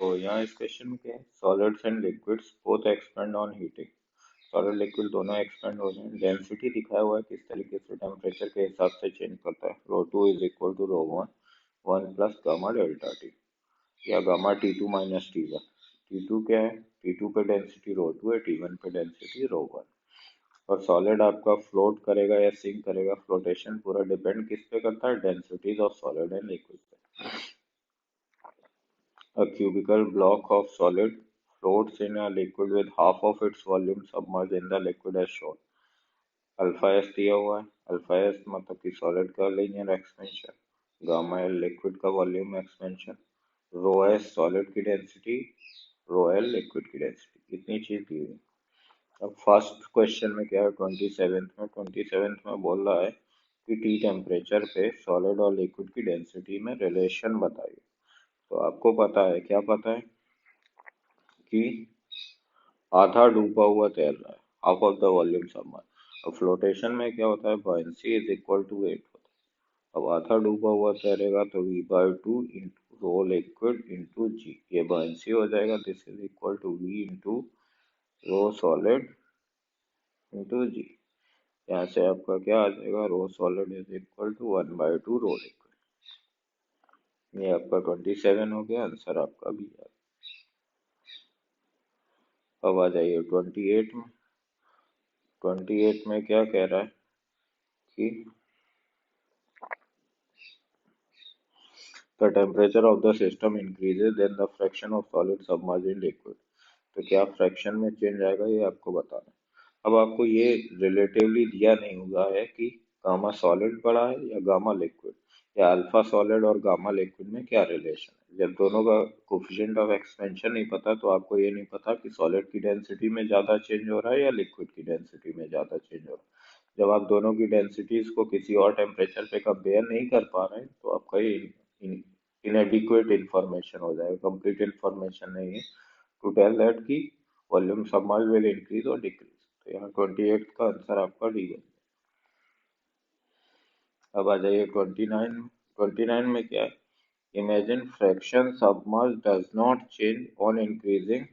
तो यहाँ इस क्वेश्चन में क्या है, solids and liquids both expand on heating. Solid liquid दोनों एक्सपेंड हो रहे हैं। डेंसिटी दिखाया हुआ है किस तरीके से टेम्परेचर के हिसाब से चेंज करता है। Rho two is equal to rho one one plus gamma delta T, या gamma T two minus T one. T two क्या है, टी टू पे डेंसिटी रो टू है, टी वन पे डेंसिटी रो वन। और solid आपका float करेगा या सिंक करेगा, फ्लोटेशन पूरा डिपेंड किस पे करता है, densities of solid and liquid पे। A cubical block of solid floats in a liquid with half of its volume submerged in the liquid as shown। Alpha S दिया हुआ है। अल्फा एस मतलब कि सॉलिड का linear expansion, gamma L liquid का volume expansion, rho S solid की density, rho L liquid की density, इतनी चीज दी हुई। अब फर्स्ट क्वेश्चन में क्या है, 27th में बोल रहा है कि टी टेम्परेचर पे सॉलिड और लिक्विड की डेंसिटी में रिलेशन बताइए। तो आपको पता है, क्या पता है कि आधा डूबा हुआ तैर रहा है, half of the volume submerge. अब फ्लोटेशन में क्या होता है, buoyancy is equal to weight होता है। अब आधा डूबा हुआ तैरेगा तो v by two into rho liquid into G, ये बॉयंसी हो जाएगा। This is equal to v into rho solid into G. यहाँ से आपका क्या आ जाएगा, rho solid is equal to one by two rho liquid. ये आपका 27 हो गया, आंसर आपका भी आ। अब आ जाइए 28 में। 28 में क्या कह रहा है कि the temperature of the system increases then the fraction of solid submerged in liquid। तो क्या फ्रैक्शन में चेंज आएगा, ये आपको बताना है। अब आपको ये रिलेटिवली दिया नहीं हुआ है कि गामा सॉलिड बड़ा है या गामा लिक्विड, या अल्फा सॉलिड और गामा लिक्विड में क्या रिलेशन है। जब दोनों का कोफिशिएंट ऑफ एक्सपेंशन नहीं पता तो आपको ये नहीं पता कि सॉलिड की डेंसिटी में ज्यादा चेंज हो रहा है या लिक्विड की डेंसिटी में ज्यादा चेंज हो रहा है। जब आप दोनों की डेंसिटीज को किसी और टेम्परेचर पे कंपेयर नहीं कर पा रहे हैं तो आपका ये इनएडिक्वेट इंफॉर्मेशन हो जाएगा, कंप्लीट इंफॉर्मेशन नहीं है टू टेल दैट की वॉल्यूम सबमर्ज विल इंक्रीज और डिक्रीज। तो यहाँ 28 का आंसर आपका डी है। अब आ जाइए 29। 29 में क्या है, imagine fraction submerge does not change on increasing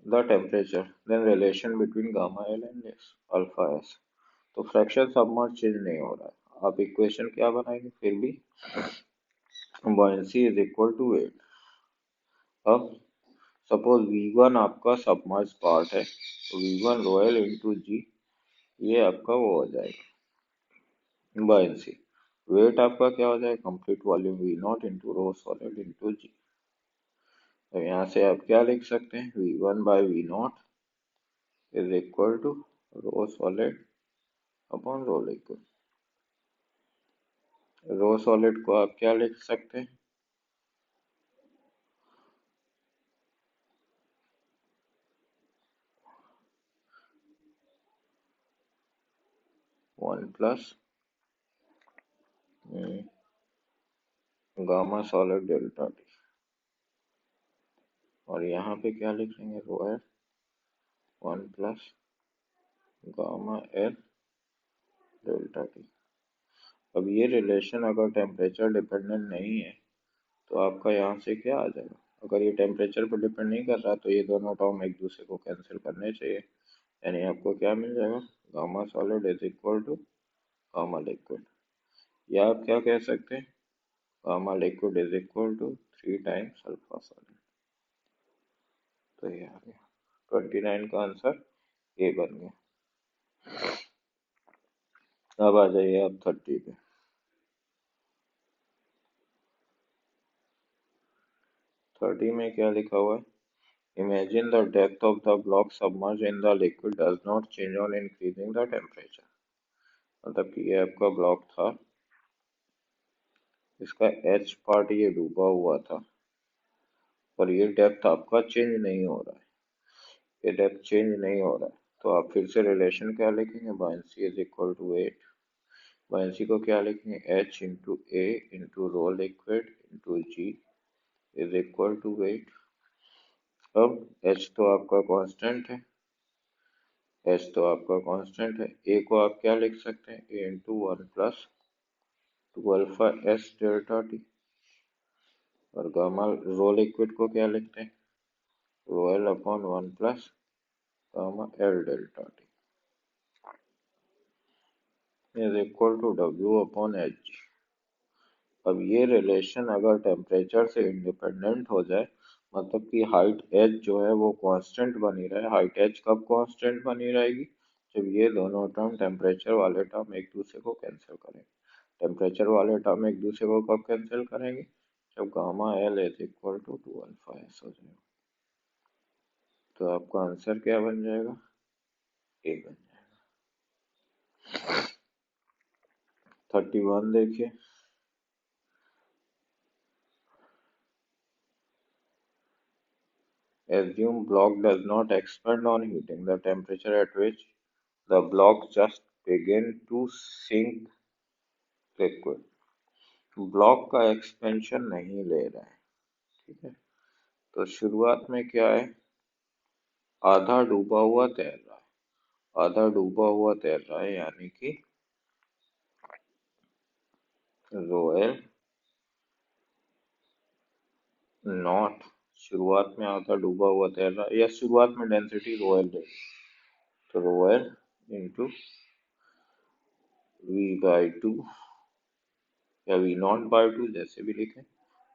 the temperature then relation between gamma L and alpha S. तो फ्रैक्शन सबमर्ज चेंज नहीं हो रहा है, आप इक्वेशन क्या बनाएंगे फिर भी, buoyancy is equal to weight. अब सपोज V1 आपका सबमर्ज पार्ट है तो V1 रोयल इंटू जी, ये आपका वो हो जाएगा buoyancy। वेट आपका क्या हो जाएगा, complete volume V0 into rho solid into G. तो यहाँ से आप क्या लिख सकते हैं, V1 by V0 is equal to rho solid upon rho liquid. Rho solid को आप क्या लिख सकते हैं, one plus gamma solid delta T. और यहाँ पे क्या लिखेंगे, रो है one plus gamma L delta T. अब ये रिलेशन अगर टेम्परेचर डिपेंडेंट नहीं है तो आपका यहाँ से क्या आ जाएगा, अगर ये टेम्परेचर पर डिपेंड नहीं कर रहा तो ये दोनों टर्म एक दूसरे को कैंसिल करने चाहिए। यानी आपको क्या मिल जाएगा, gamma solid is equal to gamma liquid, या आप क्या कह सकते हैं, gamma liquid is equal to 3 times alpha solid. तो ये आ गया 29 का आंसर ए बन गया। अब आ जाइए आप 30 पे। 30 में क्या लिखा हुआ है, imagine the depth of the block submerged in the liquid does not change on increasing the temperature। मतलब कि ये आपका ब्लॉक था, इसका एच पार्ट ये डूबा हुआ था और ये डेप्थ आपका चेंज नहीं हो रहा है, ये डेप्थ चेंज नहीं हो रहा है। तो आप फिर से रिलेशन क्या लिखेंगे, buoyancy is equal to weight. Buoyancy को क्या लिखेंगे, H into A into rho liquid into G is equal to weight. अब एच तो आपका कांस्टेंट है, एच तो आपका कांस्टेंट है, ए को आप क्या लिख सकते हैं, A into one plus two alpha S delta T. और गामा रो लिक्विड को क्या लिखते हैं, rho L upon 1 + gamma L delta T is equal to W upon H. अब ये रिलेशन अगर टेम्परेचर से इंडिपेंडेंट हो जाए, मतलब कि हाइट एच जो है वो कांस्टेंट बनी रहे। हाइट एच कब कांस्टेंट बनी रहेगी, जब ये दोनों टर्म टेम्परेचर वाले टर्म एक दूसरे को कैंसिल करेंगे। टेम्परेचर वाले टर्म एक दूसरे को कब कैंसिल करेंगे, जब gamma L is equal to 2 alpha S हो जाएगा। तो आपका आंसर क्या बन जाएगा, ए बन जाएगा। 31 देखिए, assume block does not expand on heating. The temperature at which the block just begin to sink liquid. Block का एक्सपेंशन नहीं ले रहा है, ठीक है। तो शुरुआत में क्या है, आधा डूबा हुआ तैर रहा है, आधा डूबा हुआ तैर रहा है, यानी कि रोयल नॉट, शुरुआत में आधा डूबा हुआ तैर रहा है, या शुरुआत में डेंसिटी रोयल है, तो रोयल इंटू V/2 या V0/2 जैसे भी लिखें,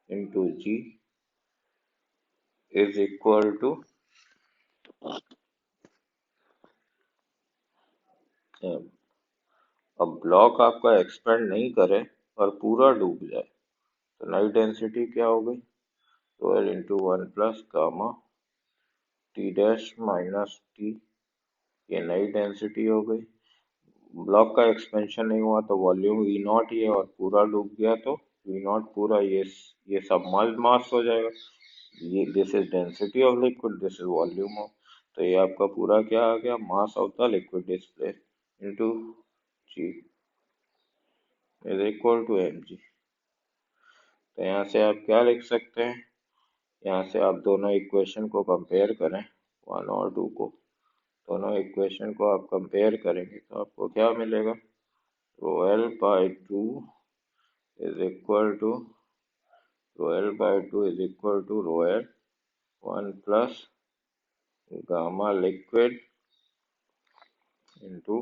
into G is equal to, अब ब्लॉक आपका एक्सपेंड नहीं करे और पूरा डूब जाए, तो नई डेंसिटी क्या हो गई, 12 into 1 + gamma T dash minus T, ये नई डेंसिटी हो गई। ब्लॉक का एक्सपेंशन नहीं हुआ तो वॉल्यूम V0 ही है, और पूरा डूब गया तो V0 पूरा, ये सबमर्ज्ड मास हो जाएगा। ये this is density of liquid, this is volume of, तो ये आपका पूरा क्या आ गया, mass of the liquid displace into g is equal to mg। तो यहाँ से आप क्या लिख सकते हैं, यहाँ से आप दोनों इक्वेशन को कंपेयर करें, 1 और 2 को, दोनों इक्वेशन को आप कंपेयर करेंगे तो आपको क्या मिलेगा, ρl/2 is equal to ρl/2 is equal to ρl 1 + gamma liquid into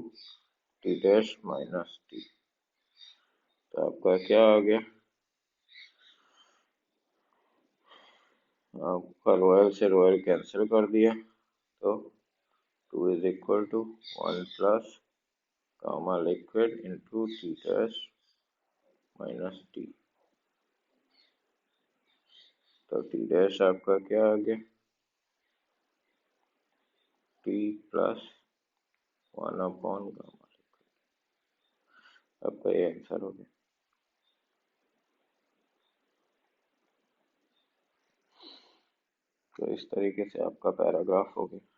t dash minus t. तो आपका क्या आ गया, आपका रोयल से रोयल कैंसिल कर दिया, तो 2 is equal to 1 + gamma liquid into t dash minus t. तो टी डैश आपका क्या आ गया, टी + 1 अपॉन गामा, आपका ये आंसर हो गया। तो इस तरीके से आपका पैराग्राफ हो गया।